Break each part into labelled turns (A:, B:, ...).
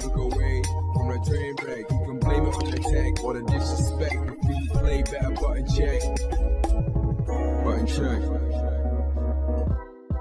A: look away from the train wreck. You can blame it on the tech or the disrespect. If you play better, button check. Button check.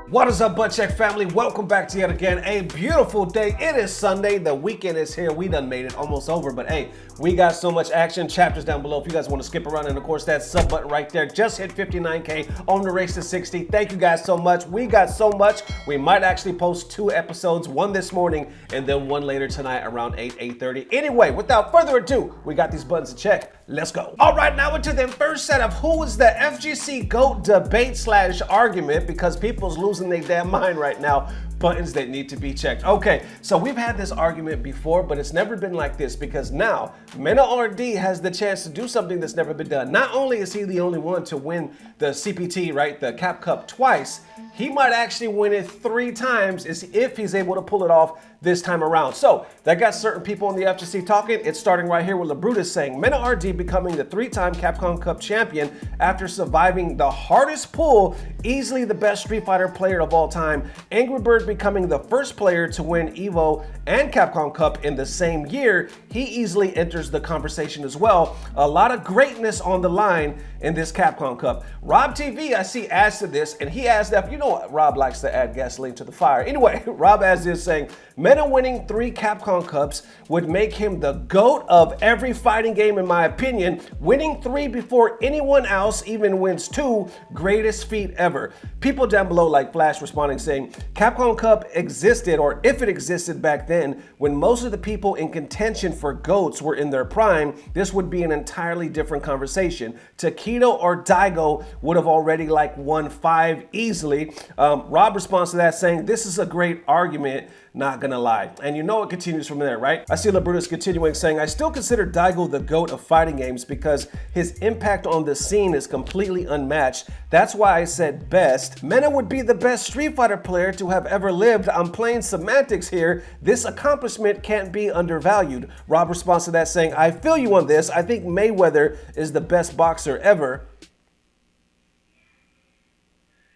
B: What is up, Butt Check family? Welcome back to yet again a beautiful day. It is Sunday. The weekend is here. We done made it almost over, but hey, we got so much action. Chapters down below if you guys want to skip around, and of course that sub button right there. Just hit 59K on the race to 60. Thank you guys so much. We got so much. We might actually post 2 episodes, one this morning and then one later tonight around 8:30. Anyway, without further ado, we got these buttons to check. Let's go. All right, now into the first set of who is the FGC GOAT debate / argument, because people's losing their damn mind right now. Buttons that need to be checked. Okay, so we've had this argument before, but it's never been like this because now MenaRD has the chance to do something that's never been done. Not only is he the only one to win the CPT, right, the Cap Cup twice, he might actually win it 3 times if he's able to pull it off this time around. So that got certain people in the FGC talking. It's starting right here with LeBrutus saying MenaRD becoming the 3-time Capcom Cup champion after surviving the hardest pull, easily the best Street Fighter player of all time. Angry Bird becoming the first player to win EVO and Capcom Cup in the same year. He easily enters the conversation as well. A lot of greatness on the line in this Capcom Cup. RobTv, I see, adds to this, and he adds that, you know what, Rob likes to add gasoline to the fire. Anyway, Rob adds this saying, Mena winning 3 Capcom Cups would make him the GOAT of every fighting game in my opinion. Winning 3 before anyone else even wins 2, greatest feat ever. People down below like Flash responding saying, Capcom Cup existed, or if it existed back then, when most of the people in contention for GOATs were in their prime, this would be an entirely different conversation. Takedo or Daigo would have already like won 5 easily. Rob responds to that saying, this is a great argument, not gonna lie. And you know it continues from there, right? I see LeBrutus continuing saying, I still consider Daigo the GOAT of fighting games because his impact on the scene is completely unmatched. That's why I said best. Mena would be the best Street Fighter player to have ever lived. I'm playing semantics here. This accomplishment can't be undervalued. Rob responds to that saying, I feel you on this. I think Mayweather is the best boxer ever.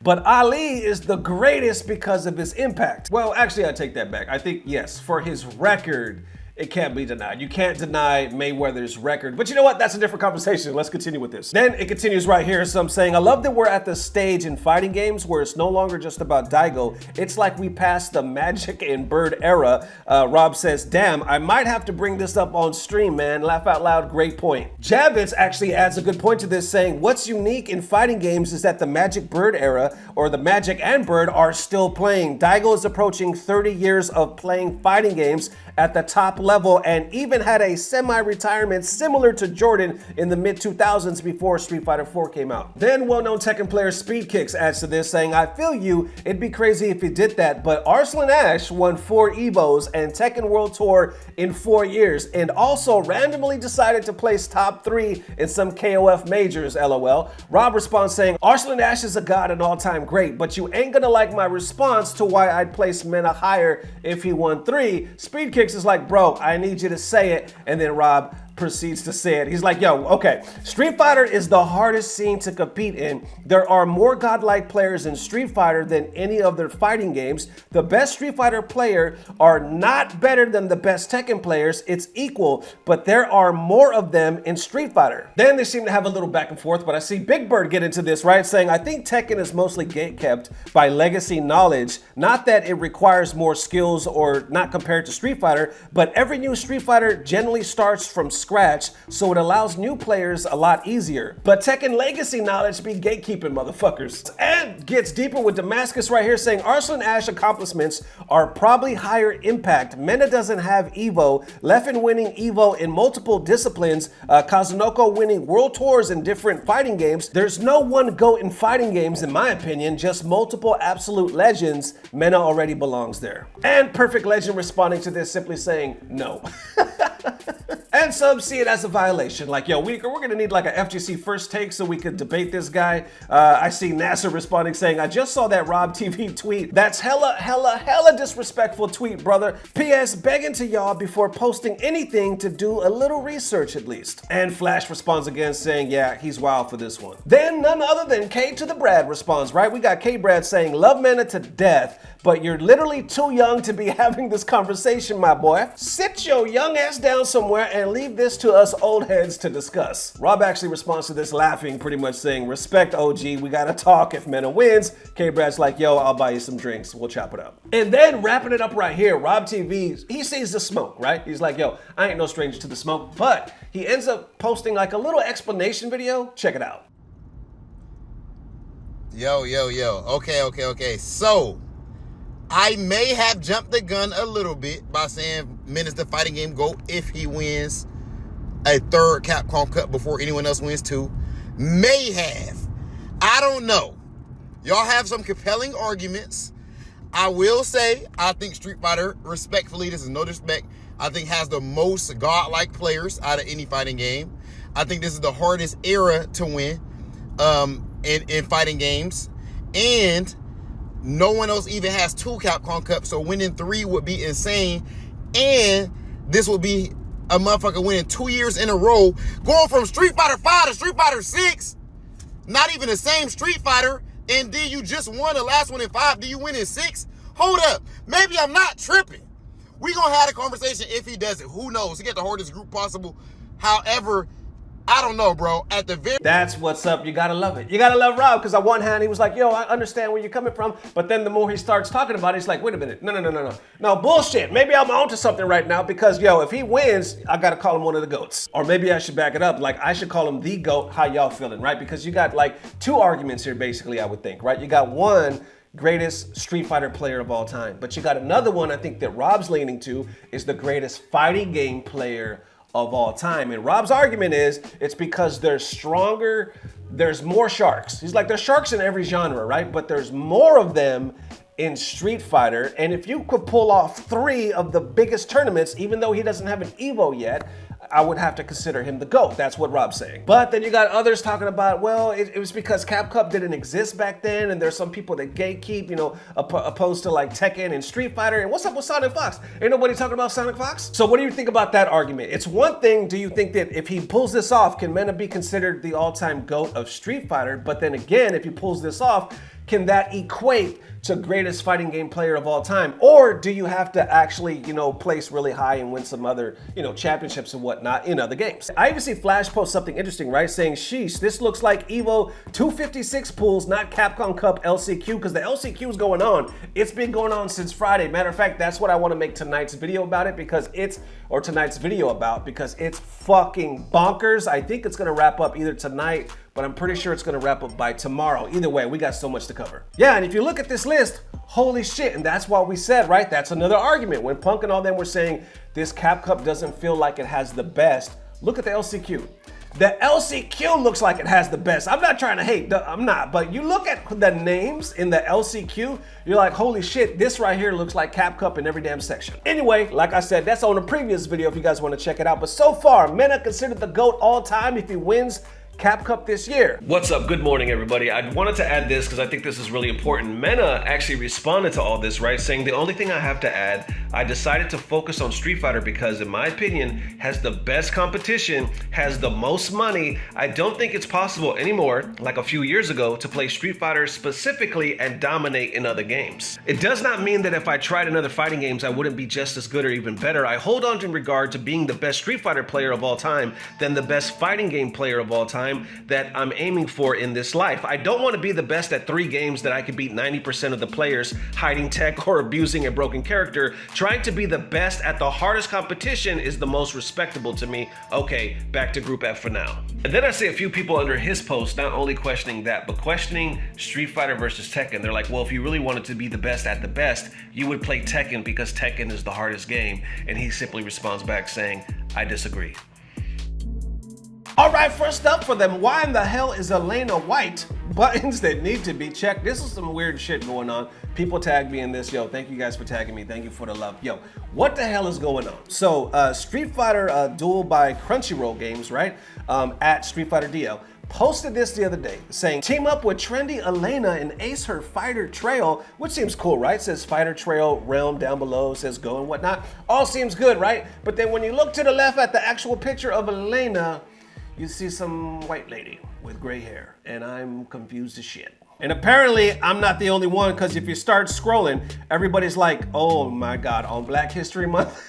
B: But Ali is the greatest because of his impact. Well, actually, I take that back. I think, yes, for his record, it can't be denied. You can't deny Mayweather's record. But you know what? That's a different conversation. Let's continue with this. Then it continues right here. So I'm saying, I love that we're at the stage in fighting games where it's no longer just about Daigo. It's like we passed the Magic and Bird era. Rob says, damn, I might have to bring this up on stream, man. Laugh out loud. Great point. Javits actually adds a good point to this, saying, what's unique in fighting games is that the Magic Bird era, or the Magic and Bird, are still playing. Daigo is approaching 30 years of playing fighting games at the top level and even had a semi-retirement similar to Jordan in the mid-2000s before Street Fighter 4 came out. Then well-known Tekken player Speed Kicks adds to this saying, I feel you, it'd be crazy if he did that, but Arslan Ash won 4 EVOs and Tekken World Tour in 4 years and also randomly decided to place top 3 in some KOF majors, LOL. Rob responds saying, Arslan Ash is a god and all-time great, but you ain't gonna like my response to why I'd place Mena higher if he won 3. Speed Kicks is like, bro, I need you to say it, and then Rob proceeds to say it. He's like, yo, okay, Street Fighter is the hardest scene to compete in. There are more godlike players in Street Fighter than any other fighting games. The best Street Fighter player are not better than the best Tekken players. It's equal, but there are more of them in Street Fighter. Then they seem to have a little back and forth, but I see Big Bird get into this, right? Saying, I think Tekken is mostly gatekept by legacy knowledge. Not that it requires more skills or not compared to Street Fighter, but every new Street Fighter generally starts from scratch, so it allows new players a lot easier. But Tekken legacy knowledge be gatekeeping, motherfuckers. And gets deeper with Damascus right here saying Arslan Ash accomplishments are probably higher impact. Mena doesn't have EVO. Leffen winning EVO in multiple disciplines. Kazunoko winning world tours in different fighting games. There's no one GOAT in fighting games, in my opinion, just multiple absolute legends. Mena already belongs there. And Perfect Legend responding to this simply saying no. And And some see it as a violation. Like, yo, we're gonna need like a FGC first take so we could debate this guy. I see NASA responding saying, I just saw that RobTv tweet. That's hella disrespectful tweet, brother. PS, begging to y'all before posting anything to do a little research at least. And Flash responds again saying, yeah, he's wild for this one. Then none other than K to the Brad responds, right? We got K Brad saying, love Mena to death, but you're literally too young to be having this conversation, my boy. Sit your young ass down somewhere and leave this to us old heads to discuss. Rob actually responds to this laughing, pretty much saying, respect OG, we gotta talk if Mena wins. K Brad's like, yo, I'll buy you some drinks, we'll chop it up. And then wrapping it up right here, RobTv, he sees the smoke, right? He's like, yo, I ain't no stranger to the smoke, but he ends up posting like a little explanation video. Check it out.
C: Yo. Okay. So, I may have jumped the gun a little bit by saying Mena's the fighting game GOAT if he wins a third Capcom Cup before anyone else wins too. May have. I don't know. Y'all have some compelling arguments. I will say, I think Street Fighter, respectfully, this is no disrespect, I think has the most godlike players out of any fighting game. I think this is the hardest era to win in fighting games. And no one else even has 2 Capcom Cups, so winning 3 would be insane. And this would be a motherfucker winning 2 years in a row, going from Street Fighter 5 to Street Fighter 6. Not even the same Street Fighter. And then you just won the last one in 5. Do you win in 6? Hold up. Maybe I'm not tripping. We gonna have a conversation if he does it. Who knows? He got the hardest group possible. However, I don't know, bro. At the very...
B: That's what's up. You gotta love it. You gotta love Rob, because on one hand, he was like, yo, I understand where you're coming from. But then the more he starts talking about it, he's like, wait a minute. No. No, bullshit. Maybe I'm onto something right now because, yo, if he wins, I gotta call him one of the GOATs. Or maybe I should back it up. Like, I should call him the GOAT. How y'all feeling, right? Because you got like 2 arguments here, basically, I would think, right? You got one, greatest Street Fighter player of all time. But you got another one I think that Rob's leaning to is the greatest fighting game player of all time. And Rob's argument is it's because there's more sharks. He's like, there's sharks in every genre, right? But there's more of them in Street Fighter. And if you could pull off 3 of the biggest tournaments, even though he doesn't have an Evo yet, I would have to consider him the GOAT. That's what Rob's saying. But then you got others talking about, well, it was because Capcom didn't exist back then, and there's some people that gatekeep, you know, opposed to like Tekken and Street Fighter. And what's up with Sonic Fox? Ain't nobody talking about Sonic Fox? So what do you think about that argument? It's one thing, do you think that if he pulls this off, can Mena be considered the all-time GOAT of Street Fighter? But then again, if he pulls this off, can that equate to greatest fighting game player of all time? Or do you have to actually, you know, place really high and win some other, you know, championships and whatnot in other games? I even see Flash post something interesting, right? Saying, sheesh, this looks like Evo 256 pools, not Capcom Cup LCQ, because the LCQ is going on. It's been going on since Friday. Matter of fact, that's what I want to make tonight's video about it, because it's fucking bonkers. I think it's going to wrap up either tonight, but I'm pretty sure it's going to wrap up by tomorrow. Either way, we got so much to cover. Yeah, and if you look at this list, holy shit, and that's what we said, right? That's another argument. When Punk and all them were saying this Cap Cup doesn't feel like it has the best, look at the LCQ. The LCQ looks like it has the best. I'm not trying to hate, I'm not, but you look at the names in the LCQ, you're like, holy shit, this right here looks like Cap Cup in every damn section. Anyway, like I said, that's on a previous video if you guys want to check it out. But so far, Mena considered the GOAT all time if he wins Cap Cup this year. What's up? Good morning, everybody. I wanted to add this because I think this is really important. Mena actually responded to all this, right? Saying the only thing I have to add, I decided to focus on Street Fighter because in my opinion, has the best competition, has the most money. I don't think it's possible anymore, like a few years ago, to play Street Fighter specifically and dominate in other games. It does not mean that if I tried in other fighting games, I wouldn't be just as good or even better. I hold on in regard to being the best Street Fighter player of all time than the best fighting game player of all time that I'm aiming for in this life. I don't want to be the best at 3 games that I could beat 90% of the players, hiding tech or abusing a broken character. Trying to be the best at the hardest competition is the most respectable to me. Okay, back to Group F for now. And then I see a few people under his post not only questioning that, but questioning Street Fighter versus Tekken. They're like, well, if you really wanted to be the best at the best, you would play Tekken because Tekken is the hardest game. And he simply responds back saying, I disagree. All right, first up for them, why in the hell is Elena WHITE buttons that need to be checked. This is some weird shit going on. People tag me in this. Yo, thank you guys for tagging me. Thank you for the love. Yo, what the hell is going on? So Street Fighter Duel by Crunchyroll Games, right? At Street Fighter DL. Posted this the other day saying, team up with trendy Elena and ace her fighter trail, which seems cool, right? Says fighter trail realm down below, says go and whatnot. All seems good, right? But then when you look to the left at the actual picture of Elena, you see some white lady with gray hair, and I'm confused as shit. And apparently I'm not the only one, because if you start scrolling, everybody's like, oh my God, on Black History Month?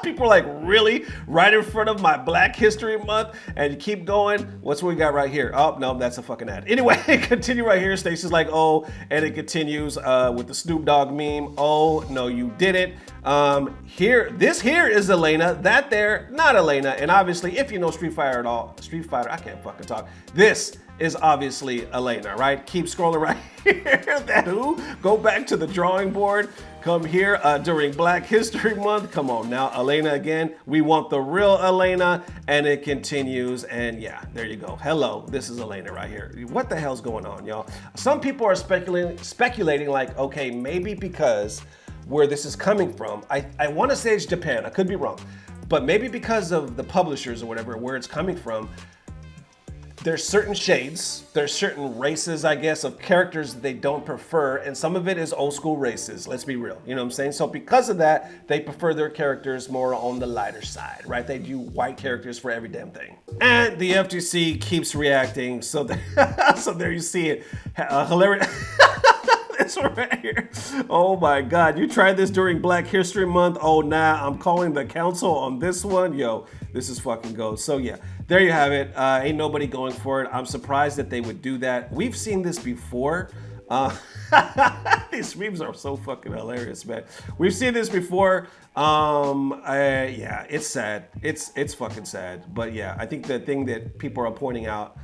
B: People are like, really? Right in front of my Black History Month? And you keep going. What's what we got right here? Oh, no, that's a fucking ad. Anyway, continue right here. Stacey's like, oh, and it continues with the Snoop Dogg meme. Oh, no, you didn't. This here is Elena. That there, not Elena. And obviously, if you know Street Fighter at all, I can't fucking talk. This is obviously Elena, right? Keep scrolling right here. That who? Go back to the drawing board. Come here during Black History Month. Come on now, Elena again. We want the real Elena, and it continues. And yeah, there you go. Hello, this is Elena right here. What the hell's going on, y'all? Some people are speculating like, okay, maybe because where this is coming from, I want to say it's Japan. I could be wrong, but maybe because of the publishers or whatever, where it's coming from. There's certain shades, there's certain races, I guess, of characters they don't prefer, and some of it is old school races, let's be real, you know what I'm saying? So because of that, they prefer their characters more on the lighter side, right? They do white characters for every damn thing. And the FGC keeps reacting, so there you see it. Hilarious. This one right here. Oh my God, you tried this during Black History Month? Oh nah, I'm calling the council on this one. Yo, this is fucking gold. So yeah, there you have it. Ain't nobody going for it. I'm surprised that they would do that. We've seen this before. These memes are so fucking hilarious, man. We've seen this before. Yeah, it's sad. It's fucking sad. But yeah, I think the thing that people are pointing out,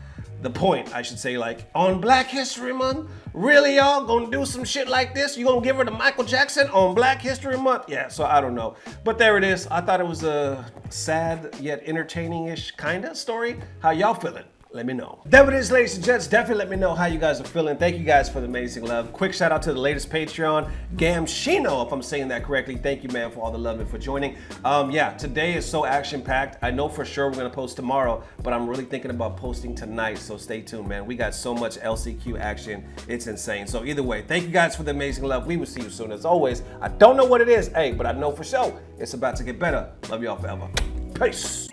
B: the point, I should say, like, on Black History Month? Really, y'all gonna do some shit like this? You gonna give her to Michael Jackson on Black History Month? Yeah, so I don't know. But there it is. I thought it was a sad yet entertaining-ish kind of story. How y'all feeling? Let me know. There it is, ladies and gents. Definitely let me know how you guys are feeling. Thank you guys for the amazing love. Quick shout out to the latest Patreon, Gamshino, if I'm saying that correctly. Thank you, man, for all the love and for joining. Yeah, today is so action-packed. I know for sure we're gonna post tomorrow, but I'm really thinking about posting tonight, so stay tuned, man. We got so much LCQ action. It's insane. So either way, thank you guys for the amazing love. We will see you soon. As always, I don't know what it is, hey, but I know for sure it's about to get better. Love y'all forever. Peace.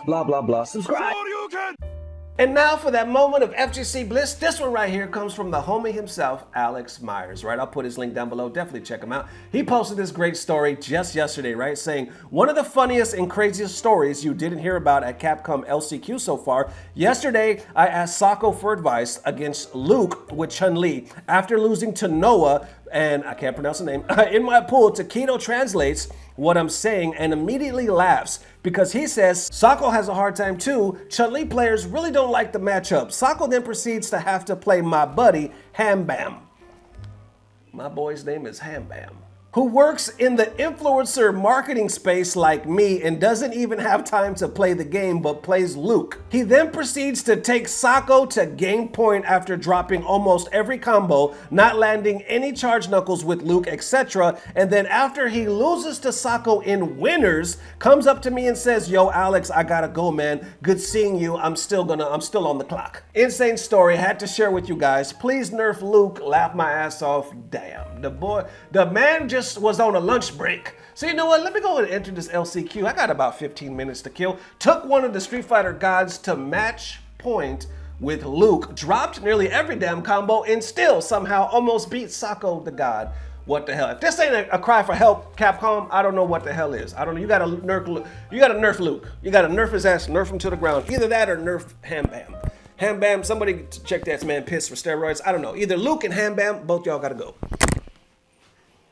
D: Blah, blah, blah. Subscribe.
B: And now for that moment of FGC bliss. This one right here comes from the homie himself, Alex Myers, right? I'll put his link down below. Definitely check him out. He posted this great story just yesterday, right? Saying, one of the funniest and craziest stories you didn't hear about at Capcom LCQ so far. Yesterday, I asked Sako for advice against Luke with Chun-Li. After losing to Noah, and I can't pronounce the name, in my pool, Takedo translates what I'm saying and immediately laughs because he says Sako has a hard time too. Chun-Li players really don't like the matchup. Sako then proceeds to have to play my buddy, Ham Bam. My boy's name is Ham Bam, who works in the influencer marketing space like me and doesn't even have time to play the game but plays Luke. He then proceeds to take Sako to game point after dropping almost every combo, not landing any charge knuckles with Luke, etc. And then after he loses to Sako in winners, comes up to me and says, yo, Alex, I gotta go, man. Good seeing you. I'm still on the clock. Insane story. Had to share with you guys. Please nerf Luke. Laugh my ass off. Damn. The man just was on a lunch break. So you know what? Let me go and enter this LCQ. I got about 15 minutes to kill. Took one of the Street Fighter gods to match point with Luke. Dropped nearly every damn combo and still somehow almost beat Sako the god. What the hell? If this ain't a cry for help, Capcom, I don't know what the hell is. I don't know. You gotta nerf Luke. You gotta nerf his ass, nerf him to the ground. Either that or nerf Ham Bam. Ham Bam, somebody check that man piss for steroids. I don't know. Either Luke and Ham Bam, both y'all gotta go.